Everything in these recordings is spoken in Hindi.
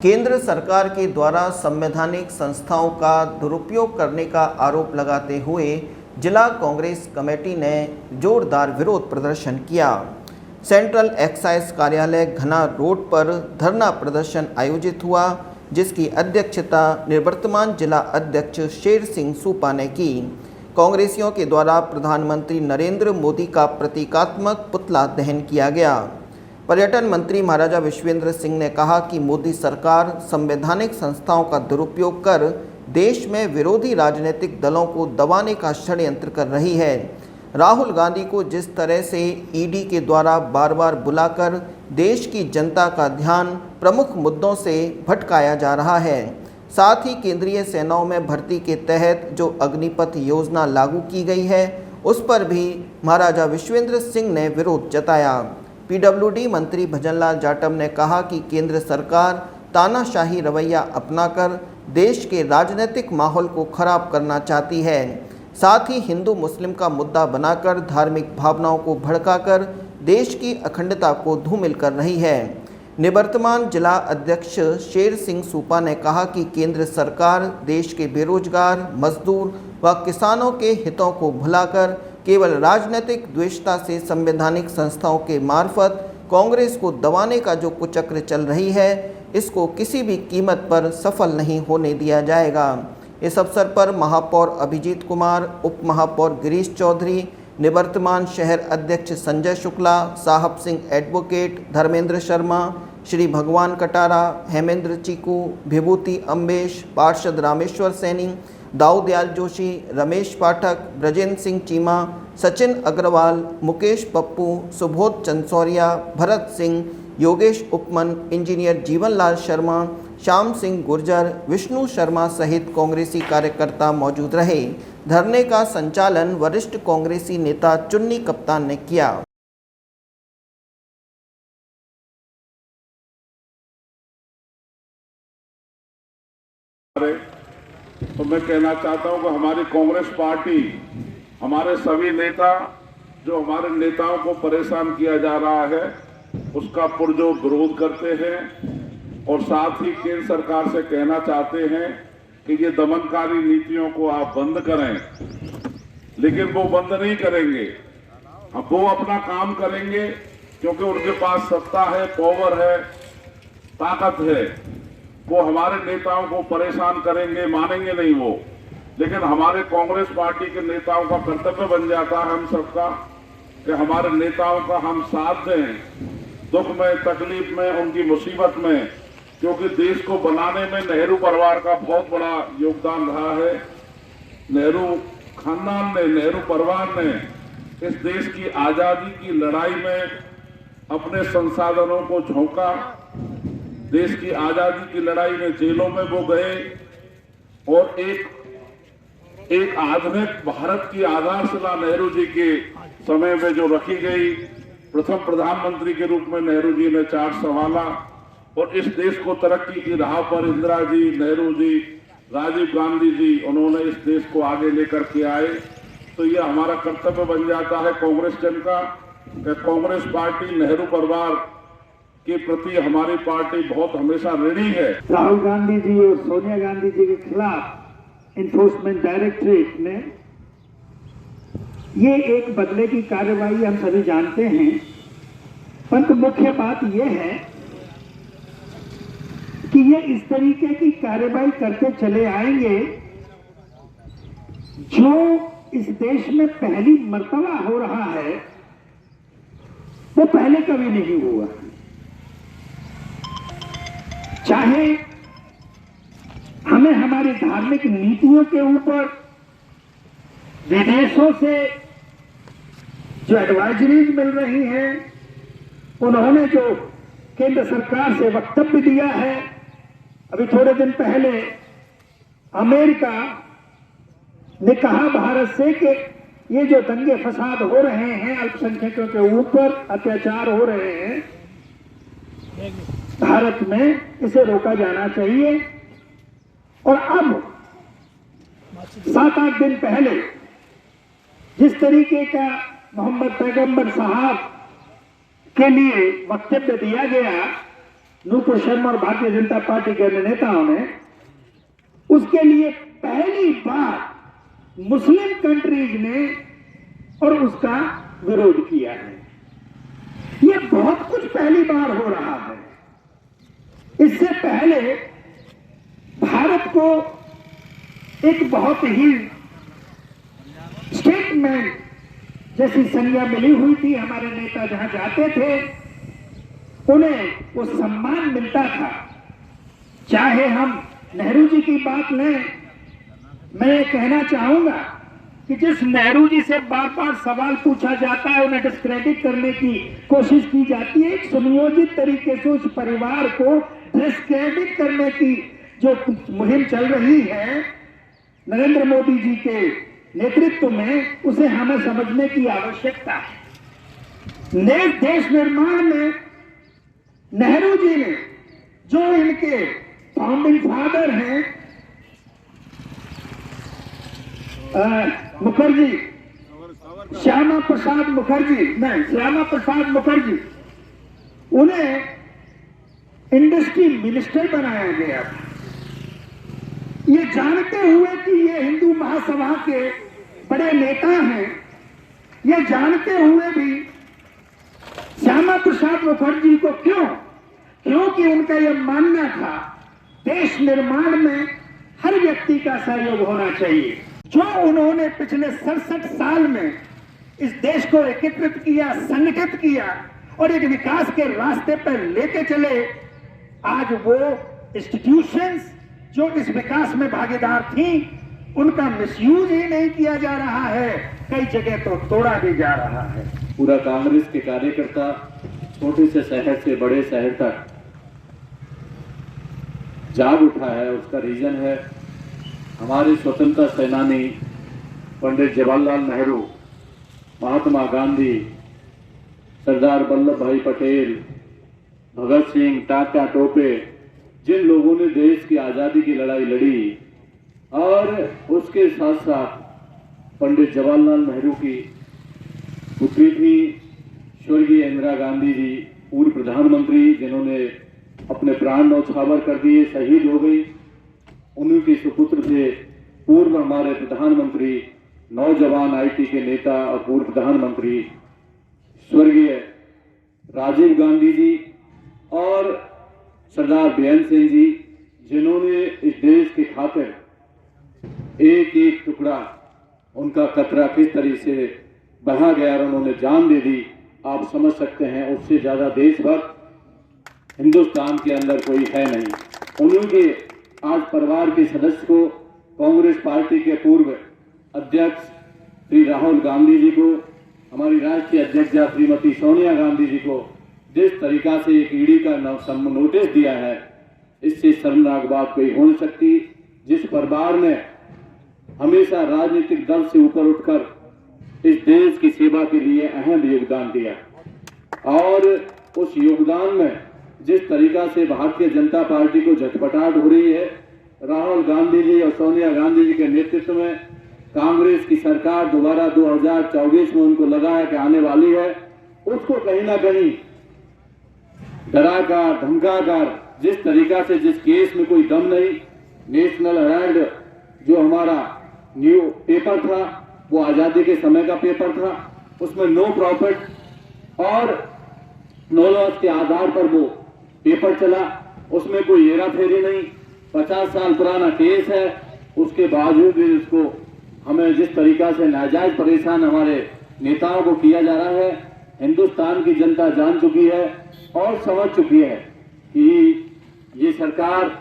केंद्र सरकार के द्वारा संवैधानिक संस्थाओं का दुरुपयोग करने का आरोप लगाते हुए जिला कांग्रेस कमेटी ने जोरदार विरोध प्रदर्शन किया। सेंट्रल एक्साइज कार्यालय घना रोड पर धरना प्रदर्शन आयोजित हुआ, जिसकी अध्यक्षता निवर्तमान जिला अध्यक्ष शेर सिंह सूपा ने की। कांग्रेसियों के द्वारा प्रधानमंत्री नरेंद्र मोदी का प्रतीकात्मक पुतला दहन किया गया। पर्यटन मंत्री महाराजा विश्वेंद्र सिंह ने कहा कि मोदी सरकार संवैधानिक संस्थाओं का दुरुपयोग कर देश में विरोधी राजनीतिक दलों को दबाने का षड्यंत्र कर रही है। राहुल गांधी को जिस तरह से ईडी के द्वारा बार बार बुलाकर देश की जनता का ध्यान प्रमुख मुद्दों से भटकाया जा रहा है, साथ ही केंद्रीय सेनाओं में भर्ती के तहत जो अग्निपथ योजना लागू की गई है उस पर भी महाराजा विश्वेंद्र सिंह ने विरोध जताया। पीडब्ल्यूडी मंत्री भजनलाल जाटव ने कहा कि केंद्र सरकार तानाशाही रवैया अपनाकर देश के राजनीतिक माहौल को खराब करना चाहती है, साथ ही हिंदू मुस्लिम का मुद्दा बनाकर धार्मिक भावनाओं को भड़काकर देश की अखंडता को धूमिल कर रही है। निवर्तमान जिला अध्यक्ष शेर सिंह सूपा ने कहा कि केंद्र सरकार देश के बेरोजगार, मजदूर व किसानों के हितों को भुलाकर केवल राजनीतिक द्वेषता से संवैधानिक संस्थाओं के मार्फत कांग्रेस को दबाने का जो कुचक्र चल रही है, इसको किसी भी कीमत पर सफल नहीं होने दिया जाएगा। इस अवसर पर महापौर अभिजीत कुमार, उप महापौर गिरीश चौधरी, निवर्तमान शहर अध्यक्ष संजय शुक्ला, साहब सिंह एडवोकेट, धर्मेंद्र शर्मा, श्री भगवान कटारा, हेमेंद्र चीकू, विभूति अम्बेश, पार्षद रामेश्वर सैनी, दाऊदयाल जोशी, रमेश पाठक, ब्रजेंद्र सिंह चीमा, सचिन अग्रवाल, मुकेश पप्पू, सुबोध चंदसौरिया, भरत सिंह, योगेश उपमन, इंजीनियर जीवनलाल शर्मा, श्याम सिंह गुर्जर, विष्णु शर्मा सहित कांग्रेसी कार्यकर्ता मौजूद रहे। धरने का संचालन वरिष्ठ कांग्रेसी नेता चुन्नी कप्तान ने किया। तो मैं कहना चाहता हूं कि हमारी कांग्रेस पार्टी, हमारे सभी नेता, जो हमारे नेताओं को परेशान किया जा रहा है उसका पुरजोर विरोध करते हैं और साथ ही केंद्र सरकार से कहना चाहते हैं कि ये दमनकारी नीतियों को आप बंद करें, लेकिन वो बंद नहीं करेंगे। अब वो अपना काम करेंगे क्योंकि उनके पास सत्ता है, पावर है, ताकत है। वो हमारे नेताओं को परेशान करेंगे, मानेंगे नहीं वो। लेकिन हमारे कांग्रेस पार्टी के नेताओं का कर्तव्य बन जाता है हम सबका कि हमारे नेताओं का हम साथ दें, दुख में, तकलीफ में, उनकी मुसीबत में, क्योंकि देश को बनाने में नेहरू परिवार का बहुत बड़ा योगदान रहा है। नेहरू खानदान ने, नेहरू परिवार ने इस देश की आजादी की लड़ाई में अपने संसाधनों को झोंका। देश की आजादी की लड़ाई में जेलों में वो गए और एक आधुनिक भारत की आधारशिला नेहरू जी के समय में जो रखी गई, प्रथम प्रधानमंत्री के रूप में नेहरू जी ने चार्ज संभाला और इस देश को तरक्की की राह पर इंदिरा जी, नेहरू जी, राजीव गांधी जी, उन्होंने इस देश को आगे लेकर के आए। तो यह हमारा कर्तव्य बन जाता है कांग्रेस जन का कि कांग्रेस पार्टी नेहरू परिवार के प्रति हमारी पार्टी बहुत हमेशा ऋणी है। राहुल गांधी जी और सोनिया गांधी जी के खिलाफ इन्फोर्समेंट डायरेक्टरेट ने ये एक बदले की कार्रवाई हम सभी जानते हैं, परंतु मुख्य बात यह है कि ये इस तरीके की कार्रवाई करते चले आएंगे जो इस देश में पहली मर्तबा हो रहा है, वो पहले कभी नहीं हुआ। चाहे हमें हमारी धार्मिक नीतियों के ऊपर विदेशों से जो एडवाइजरीज मिल रही हैं, उन्होंने जो केंद्र सरकार से वक्तव्य दिया है, अभी थोड़े दिन पहले अमेरिका ने कहा भारत से कि ये जो दंगे फसाद हो रहे हैं, अल्पसंख्यकों के ऊपर अत्याचार हो रहे हैं भारत में, इसे रोका जाना चाहिए। और अब 7-8 दिन पहले जिस तरीके का मोहम्मद पैगंबर साहब के लिए वक्तव्य दिया गया, नूपुर शर्मा और भारतीय जनता पार्टी के अन्य नेताओं ने उसके लिए पहली बार मुस्लिम कंट्रीज ने और उसका विरोध किया है। ये बहुत कुछ पहली बार हो रहा है। इससे पहले भारत को एक बहुत ही स्टेटमेंट जैसी संज्ञा मिली हुई थी। हमारे नेता जहां जाते थे उन्हें वो सम्मान मिलता था। चाहे हम नेहरू जी की बात लें, मैं ये कहना चाहूंगा कि जिस नेहरू जी से बार बार सवाल पूछा जाता है, उन्हें डिस्क्रेडिट करने की कोशिश की जाती है, एक सुनियोजित तरीके से उस परिवार को डिस्क्रेडिट करने की जो मुहिम चल रही है नरेंद्र मोदी जी के नेतृत्व में, उसे हमें समझने की आवश्यकता है। देश निर्माण में नेहरू जी ने, जो इनके फाउंडिंग फादर हैं मुखर्जी, श्यामा प्रसाद मुखर्जी, उन्हें इंडस्ट्री मिनिस्टर बनाया गया था। ये जानते हुए कि ये हिंदू महासभा के बड़े नेता हैं, ये जानते हुए भी श्यामा प्रसाद मुखर्जी को क्योंकि उनका यह मानना था देश निर्माण में हर व्यक्ति का सहयोग होना चाहिए। जो उन्होंने पिछले 67 साल में इस देश को एकीकृत किया, संगठित किया और एक विकास के रास्ते पर लेके चले, आज वो इंस्टीट्यूशंस जो इस विकास में भागीदार थी, उनका मिसयूज ही नहीं किया जा रहा है, कई जगह तो तोड़ा भी जा रहा है। पूरा कांग्रेस के कार्यकर्ता छोटे से शहर से बड़े शहर तक जाग उठा है। उसका रीजन है हमारे स्वतंत्रता सेनानी पंडित जवाहरलाल नेहरू, महात्मा गांधी, सरदार वल्लभ भाई पटेल, भगत सिंह, टाटा टोपे, जिन लोगों ने देश की आज़ादी की लड़ाई लड़ी, और उसके साथ साथ पंडित जवाहरलाल नेहरू की पुत्री थी स्वर्गीय इंदिरा गांधी जी, पूर्व प्रधानमंत्री, जिन्होंने अपने प्राण न्यौछावर कर दिए, शहीद हो गई। उन्हीं के सुपुत्र थे पूर्व हमारे प्रधानमंत्री, नौजवान आईटी के नेता और पूर्व प्रधानमंत्री स्वर्गीय राजीव गांधी जी और सरदार बेअंत सिंह जी, जिन्होंने इस देश के खातिर एक एक टुकड़ा, उनका कतरा किस तरीके से बहा गया और उन्होंने जान दे दी, आप समझ सकते हैं। उससे ज्यादा देशभक्त हिंदुस्तान के अंदर कोई है नहीं। उन्हीं के आज परिवार के सदस्य को, कांग्रेस पार्टी के पूर्व अध्यक्ष श्री राहुल गांधी जी को, हमारी राष्ट्रीय अध्यक्षा श्रीमती सोनिया गांधी जी को जिस तरीका से एक ईडी का नोटिस दिया है, इससे शर्मनाक बात कोई हो नहीं सकती। जिस परिवार ने हमेशा राजनीतिक दल से ऊपर उठकर इस देश की सेवा के लिए अहम योगदान दिया, और उस योगदान में जिस तरीका से भारतीय जनता पार्टी को झटपटाहट हो रही है, राहुल गांधी जी और सोनिया गांधी जी के नेतृत्व में कांग्रेस की सरकार दोबारा 2024 में उनको लगा है कि आने वाली है, उसको कहीं ना कहीं डराकर धमकाकर, जिस तरीका से, जिस केस में कोई दम नहीं, नेशनल हेराल्ड जो हमारा न्यू पेपर था, वो आजादी के समय का पेपर था, उसमें नो प्रॉफिट और नो लॉस के आधार पर वो पेपर चला, उसमें कोई हेरा फेरी नहीं, 50 साल पुराना केस है, उसके बावजूद भी उसको हमें जिस तरीका से नाजायज परेशान हमारे नेताओं को किया जा रहा है, हिंदुस्तान की जनता जान चुकी है और समझ चुकी है कि ये सरकार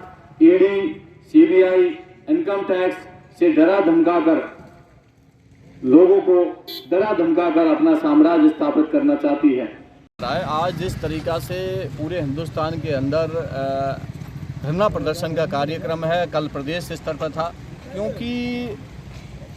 ईडी, सीबीआई, इनकम टैक्स से डरा धमकाकर, लोगों को डरा धमकाकर अपना साम्राज्य स्थापित करना चाहती है। आज जिस तरीका से पूरे हिंदुस्तान के अंदर धरना प्रदर्शन का कार्यक्रम है, कल प्रदेश स्तर पर था, क्योंकि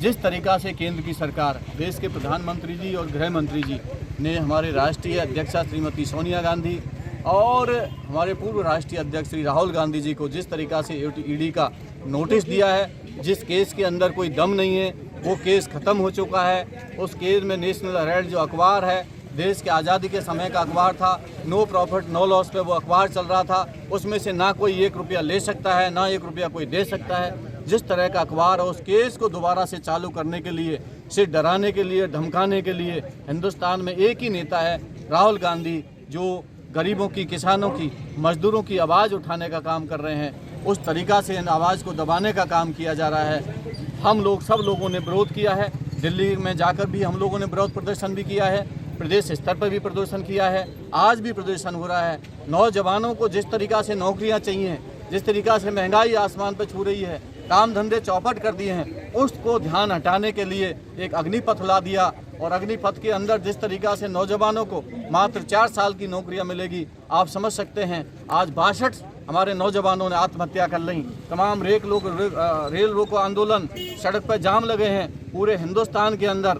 जिस तरीका से केंद्र की सरकार, देश के प्रधानमंत्री जी और गृह मंत्री जी ने हमारे राष्ट्रीय अध्यक्षा श्रीमती सोनिया गांधी और हमारे पूर्व राष्ट्रीय अध्यक्ष श्री राहुल गांधी जी को जिस तरीका से ईडी का नोटिस दिया है, जिस केस के अंदर कोई दम नहीं है, वो केस ख़त्म हो चुका है। उस केस में नेशनल हेराल्ड जो अखबार है, देश के आज़ादी के समय का अखबार था। नो प्रॉफिट नो लॉस पे वो अखबार चल रहा था। उसमें से ना कोई 1 रुपया ले सकता है, ना 1 रुपया कोई दे सकता है। जिस तरह का अखबार है, उस केस को दोबारा से चालू करने के लिए, सिर्फ डराने के लिए, धमकाने के लिए हिंदुस्तान में एक ही नेता है, राहुल गांधी, जो गरीबों की, किसानों की, मजदूरों की आवाज़ उठाने का काम कर रहे हैं। उस तरीक़ा से इन आवाज़ को दबाने का काम किया जा रहा है। हम लोग, सब लोगों ने विरोध किया है। दिल्ली में जाकर भी हम लोगों ने विरोध प्रदर्शन भी किया है, प्रदेश स्तर पर भी प्रदर्शन किया है, आज भी प्रदर्शन हो रहा है। नौजवानों को जिस तरीक़ा से नौकरियां चाहिए, जिस तरीक़ा से महंगाई आसमान पर छू रही है, काम धंधे चौपट कर दिए हैं, उसको ध्यान हटाने के लिए एक अग्निपथ ला दिया। और अग्निपथ के अंदर जिस तरीक़ा से नौजवानों को मात्र 4 साल की नौकरियां मिलेगी, आप समझ सकते हैं। आज 62 हमारे नौजवानों ने आत्महत्या कर ली। तमाम रेल रोको आंदोलन, सड़क पर जाम लगे हैं। पूरे हिंदुस्तान के अंदर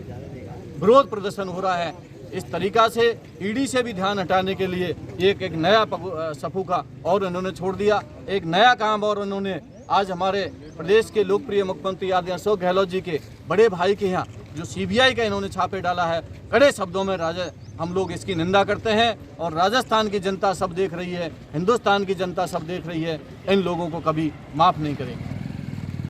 विरोध प्रदर्शन हो रहा है। इस तरीक़ा से ईडी से भी ध्यान हटाने के लिए एक नया सफूका और उन्होंने छोड़ दिया, एक नया काम और उन्होंने आज हमारे प्रदेश के लोकप्रिय मुख्यमंत्री आदरणीय अशोक गहलोत जी के बड़े भाई के यहाँ जो सीबीआई का इन्होंने छापे डाला है, कड़े शब्दों में हम लोग इसकी निंदा करते हैं। और राजस्थान की जनता सब देख रही है, हिंदुस्तान की जनता सब देख रही है, इन लोगों को कभी माफ़ नहीं करेंगे।